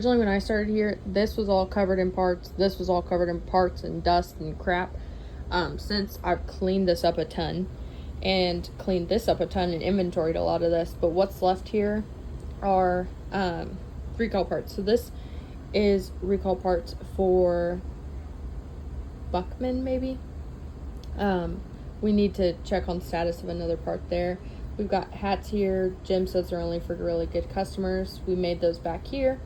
Originally when I started here, this was all covered in parts. This was all covered in parts and dust and crap. Since I've cleaned this up a ton and cleaned this up a ton and inventoried a lot of this, but what's left here are recall parts. So this is recall parts for Buckman, maybe. We need to check on the status of another part there. We've got hats here. Jim says they're only for really good customers. We made those back here.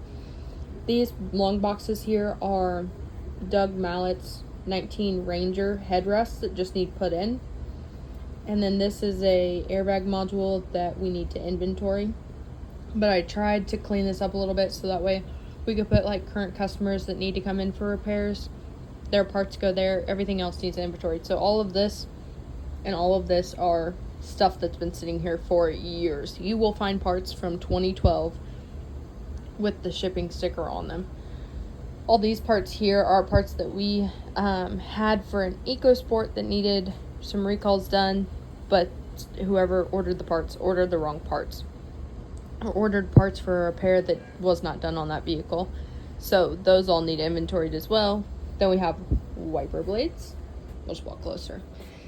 These long boxes here are Doug Mallett's 19 Ranger headrests that just need put in. And then this is a airbag module that we need to inventory. But I tried to clean this up a little bit so that way we could put like current customers that need to come in for repairs. Their parts go there. Everything else needs inventoried. So all of this and all of this are stuff that's been sitting here for years. You will find parts from 2012 with the shipping sticker on them. All these parts here are parts that we had for an EcoSport that needed some recalls done, but whoever ordered the parts ordered the wrong parts, or ordered parts for a repair that was not done on that vehicle. So those all need inventoried as well. Then we have wiper blades. Let's walk closer.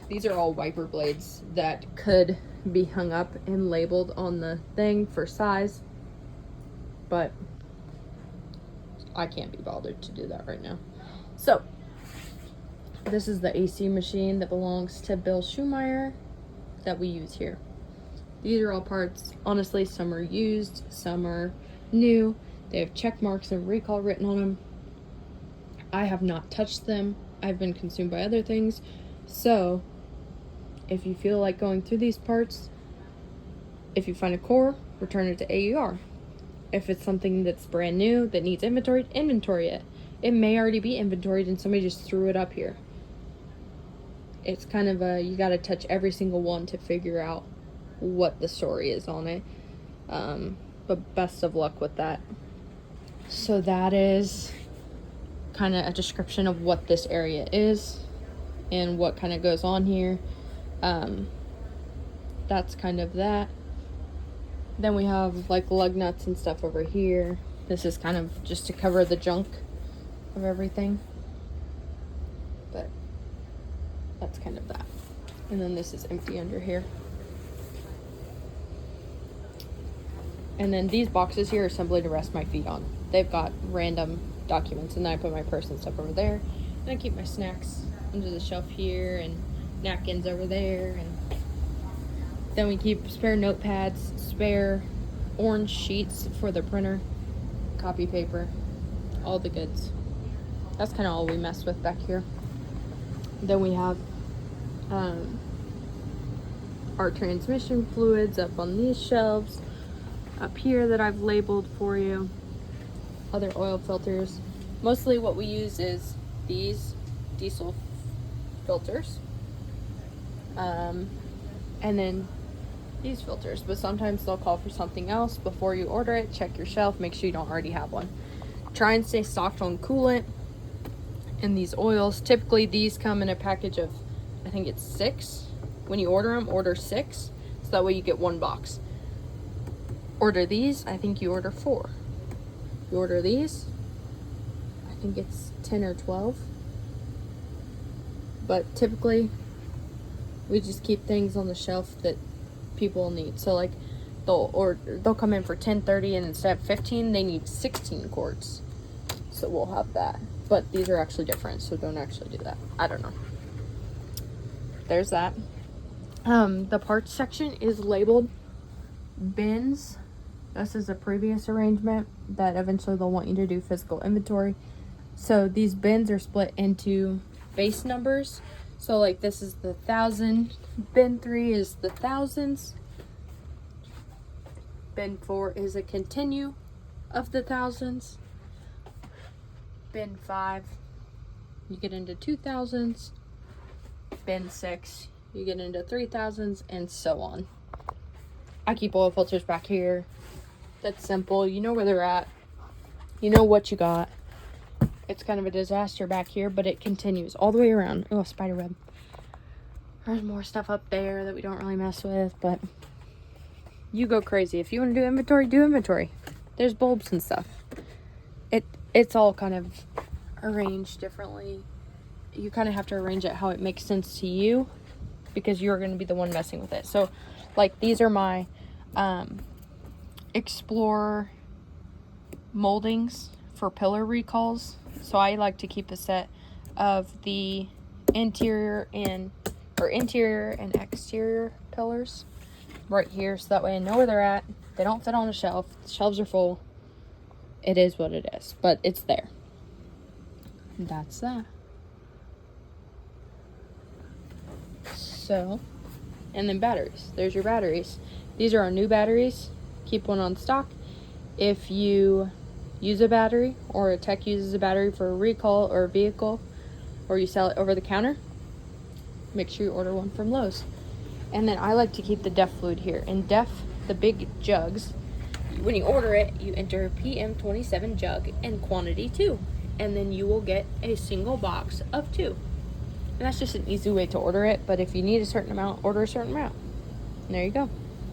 These are all wiper blades that could be hung up and labeled on the thing for size, but I can't be bothered to do that right now. So this is the AC machine that belongs to Bill Schumeyer that we use here. These are all parts. Honestly, some are used, some are new. They have check marks and recall written on them. I have not touched them. I've been consumed by other things. So if you feel like going through these parts, if you find a core, return it to AUR. If it's something that's brand new that needs inventoried, inventory it. It may already be inventoried and somebody just threw it up here. It's kind of a, you got to touch every single one to figure out what the story is on it. But best of luck with that. So that is kind of a description of what this area is and what kind of goes on here. That's kind of that. Then we have like lug nuts and stuff over here. This is kind of just to cover the junk of everything. But that's kind of that. And then this is empty under here. And then these boxes here are simply to rest my feet on. They've got random documents, and then I put my purse and stuff over there. And I keep my snacks under the shelf here and napkins over there. And then we keep spare notepads, spare orange sheets for the printer, copy paper, all the goods. That's kind of all we mess with back here. Then we have our transmission fluids up on these shelves. Up here that I've labeled for you. Other oil filters. Mostly what we use is these diesel filters. And then these filters, but sometimes they'll call for something else. Before you order it, check your shelf, make sure you don't already have one. Try and stay stocked on coolant and these oils. Typically these come in a package of, I think it's 6. When you order them, order 6, so that way you get 1 box. Order these, I think you order 4. You order these, I think it's 10 or 12. But typically we just keep things on the shelf that people need. So like they'll come in for 10.30 and instead of 15 they need 16 quarts. So we'll have that. But these are actually different, so don't actually do that. I don't know. There's that. The parts section is labeled bins. This is a previous arrangement that eventually they'll want you to do physical inventory. So these bins are split into base numbers. So like this is the 1,000. Bin 3 is the thousands. Bin 4 is a continue of the thousands. Bin 5, you get into 2,000s. Bin 6, you get into 3,000s, and so on. I keep oil filters back here. That's simple. You know where they're at. You know what you got. It's kind of a disaster back here, but it continues all the way around. Oh, spider web. There's more stuff up there that we don't really mess with, but you go crazy. If you want to do inventory, do inventory. There's bulbs and stuff. it's all kind of arranged differently. You kind of have to arrange it how it makes sense to you, because you're going to be the one messing with it. So, like, these are my Explorer moldings for pillar recalls. So I like to keep a set of the interior and exterior pillars right here, so that way I know where they're at. They don't fit on a shelf. The shelves are full. It is what it is, but it's there. That's that. So, and then batteries. There's your batteries. These are our new batteries. Keep one on stock. If you use a battery, or a tech uses a battery for a recall or a vehicle, or you sell it over the counter, make sure you order one from Lowe's. And then I like to keep the DEF fluid here. In DEF, the big jugs, when you order it, you enter PM27 jug and quantity 2. And then you will get a single box of 2. And that's just an easy way to order it. But if you need a certain amount, order a certain amount. And there you go.